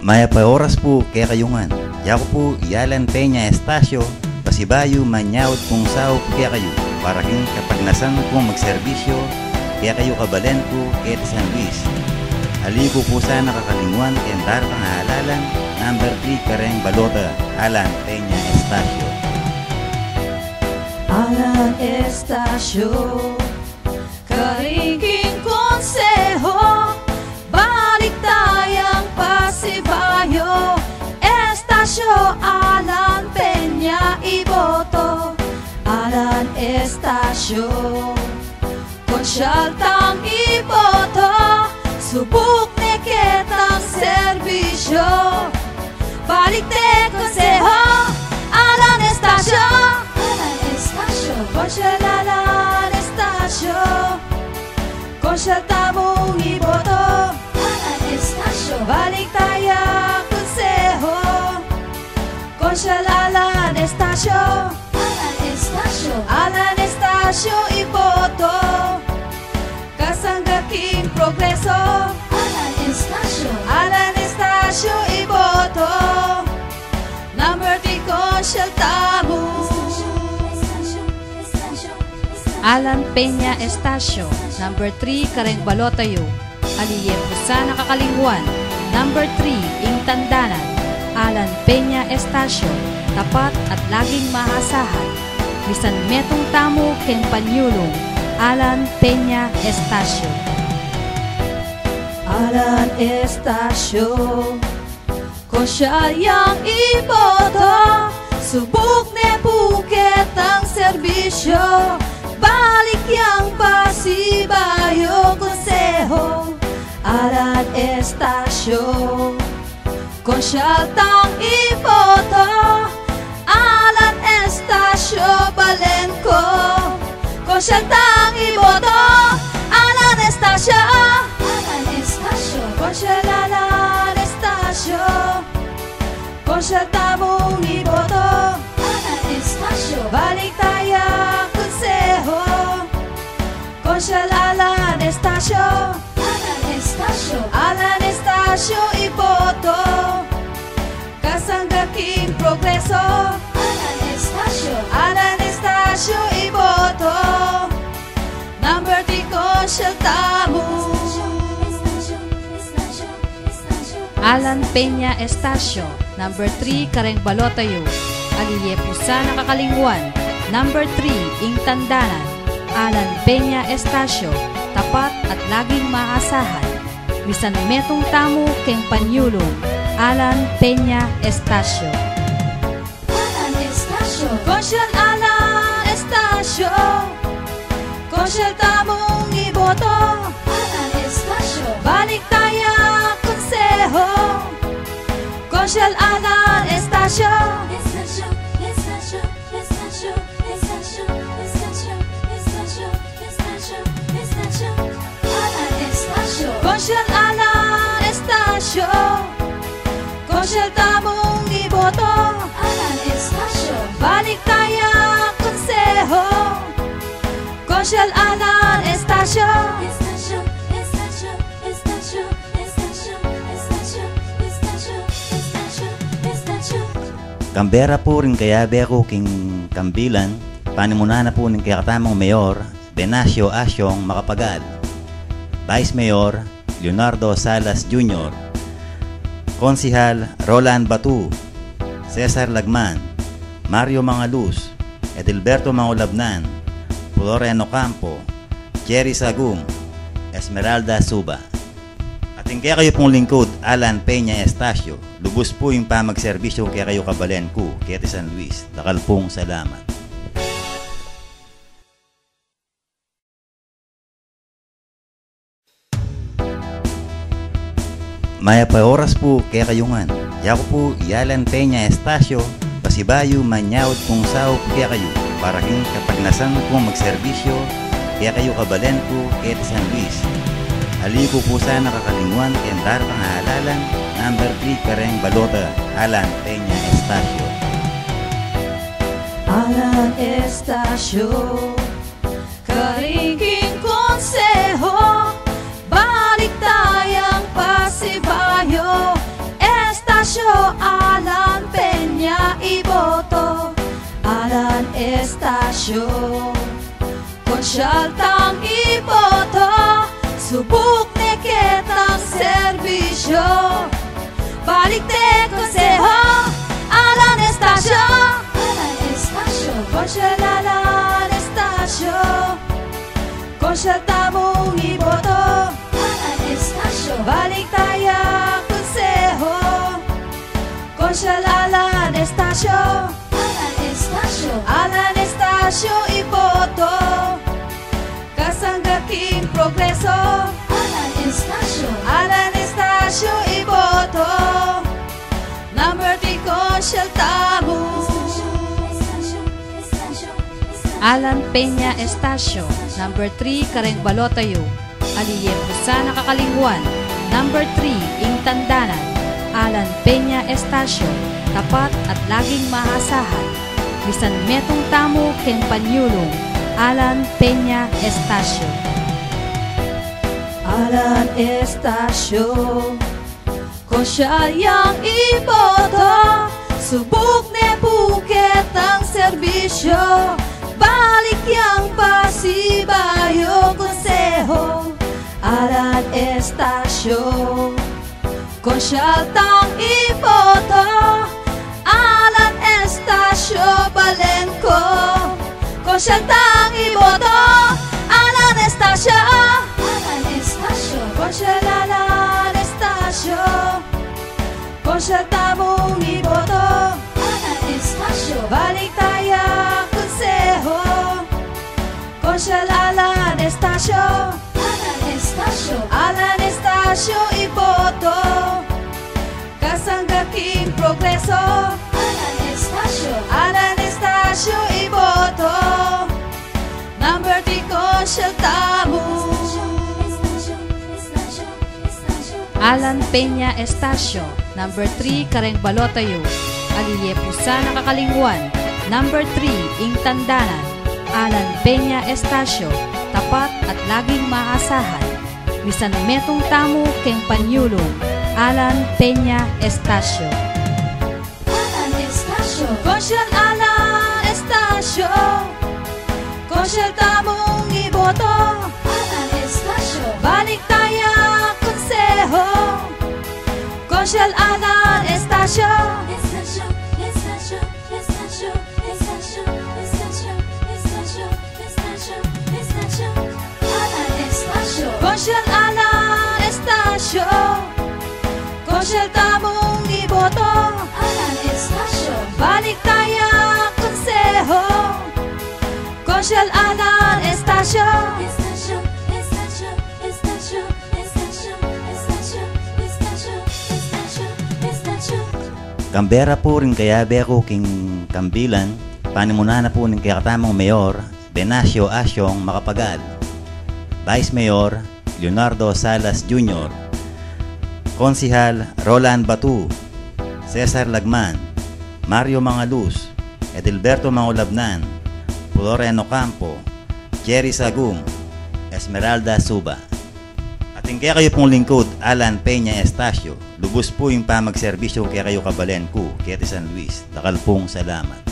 Maya pa oras po kaya kayungan. Yako po Yalan Peña Estacio, pasibayo manyawad kung sao kaya kayo. Para king kapag nasan po magserbisyo, kaya kayo kabalen po kaya San Luis. Aligo po sana kakalingwan kaya dar pangahalalan, number 3 Kareng Balota, Alan Peña Estacio. Alan Estacio, Karingking Konseho, balik tayang pasibayo. Estacio, Alan Peña iboto. Alan Estacio, konsyaltang iboto. Subuk ne ketang serbisyo. Balik te konseho, Alan Estacio. Konsyal Alan Estacio, konsyal mong iboto. Alan Estacio, balik tayo konseho. Konsyal Alan Estacio, Alan Estacio, Alan Estacio iboto. Kasanggaking progreso. Alan Estacio, Alan Estacio iboto. Number 3 konsyal mo. Alan Peña Estacio, number 3 Kareng Balotayo, Aliye Pusana Kakalingwan, number 3 Ingtandanan. Alan Peña Estacio, tapat at laging maasahan. Bisan metong tamo ken panyulong, Alan Peña Estacio. Alan Estacio, konsyal yang iboto. Subuk ne Phuket ang serbisyo. Balik yang pasibayo konseho. Alan Estacio, konsyaltang iboto. Alan Estacio Balenco, konsyaltang iboto. Alan Estacio, Alan Estacio, konsyal Alan Estacio, konsyaltang mong iboto. Alan Estacio, balik tayo konseho. Konsyal Alan Estacio, Alan Estacio, Alan Estacio iboto. Kasanggaking progreso. Alan Estacio, Alan Estacio iboto. Number 3 konsyal tamo. Alan Peña Estacio, number 3 Kareng Balotayo, Aliye Pusana Kakalingwan, number 3 Ingtandanan. Alan Peña Estacio, tapat at laging maasahan. Bisan metong tamo ken panyulong, Alan Peña Estacio. Alan Estacio, konsyal Alan Estacio, konsyal tamong iboto. Alan Estacio, balik tayo konseho. Konsyal Alan Estacio. Konsyal Alan Estacio, konsyal tamong iboto. Alan Estacio, balik tayo konseho. Konsyal Alan Estacio. Kambera po rin kaya beko king kambilan, panimuna na po rin kaya katamang mayor, Benacio Asyong Makapagal, Vice Mayor, Leonardo Salas Jr., Konsihal Roland Batu, Cesar Lagman, Mario Mangaluz, Edilberto Mangulabnan, Floriano Campo, Jerry Sagum, Esmeralda Suba. Ating kaya kayo pong lingkod, Alan Peña Estacio. Lubos po yung pamagserbisyo kaya kayo kabalen ko, kaya San Luis. Dakal pong salamat. Maya pa oras po kaya kayungan. Yako po Yalan Peña Estacio, pasibayo manyawad kung sao kaya kayo. Para king kapag nasan po magserbisyo, kaya kayo kabalen ko, kaya San Luis. Aligo po sana kakalingwan kaya dar pangahalalan, number 3 Kareng Balota, Alan Peña Estacio. Alan Estacio, Karingking Konseho, balik tayang pasibayo. Estacio, Alan Peña iboto. Alan Estacio, konsyaltang iboto. Subuk ni kitang serbisyo. Balik de konseho, Alan Estacio. Alan Estacio, konsyal Alan Estacio. Konsyalta mong iboto. Alan Estacio, balik tayo konseho. Konsyal Alan Estacio. Alan Estacio, Alan Estacio iboto. Kasanggaking progreso. Alan Estacio, Alan Estacio iboto. Number 3 konsyal tamo. Alan Peña Estacio, number 3 Kareng Balotayo, Aliyem Pusana Kakalingwan, number 3 Ing Tandanan, Alan Peña Estacio, tapat at laging maasahan. Bisan metong tamo ken panyulong, Alan Peña Estacio. Alan Estacio, konsyal yang iboto. Subuk ne buket ang serbisyo. Balik yang pasibayo konseho. Alan Estacio, konsyal tang iboto. Alan Estacio Balenco, konsyal tang iboto. Alan Estacio, Alan Estacio, konsyal Alan Estacio. Konsyal tamong iboto. Alan Estacio, balik tayo konseho. Konsyal Alan Estacio. Alan Estacio, Alan Estacio iboto. Kasanggaking progreso. Alan Estacio, Alan Estacio iboto. Number 3 konsyal tamo. Alan Peña Estacio, number 3 Kareng Balotayo, Aliye Pusana Kakalingwan, number 3 Ing Tandanan, Alan Peña Estacio, tapat at laging maasahan. Bisan metong tamo ken panyulong, Alan Peña Estacio. Alan Estacio, konsyal Alan Estacio. Konsyal tamong iboto. Alan Estacio, balik tayo konseho. Konsyal Alan Estacio. Estacio, Estacio, Estacio, Estacio, Estacio, Estacio, Estacio, Estacio. Alan Estacio, konsyal Alan Estacio. Konsyal tamong iboto. Alan Estacio, balik tayo konseho. Konsyal Alan Estacio. Estacio, Estacio, Estacio, Estacio, Estacio, Estacio, Estacio, Estacio. Kambera po rin kaya beko king kambilan, panimunahan na po ng kakatamang Mayor, Benacio Asyong Makapagal, Vice Mayor, Leonardo Salas Jr., Konsihal Roland Batu, Cesar Lagman, Mario Mangaluz, Edilberto Mangulabnan, Floriano Campo, Jerry Sagum, Esmeralda Suba. At kaya kayo pong lingkod, Alan Peña Estacio, lubos po yung pamagserbisyo kaya kayo kabalen ko, Kete San Luis. Dakal pong salamat.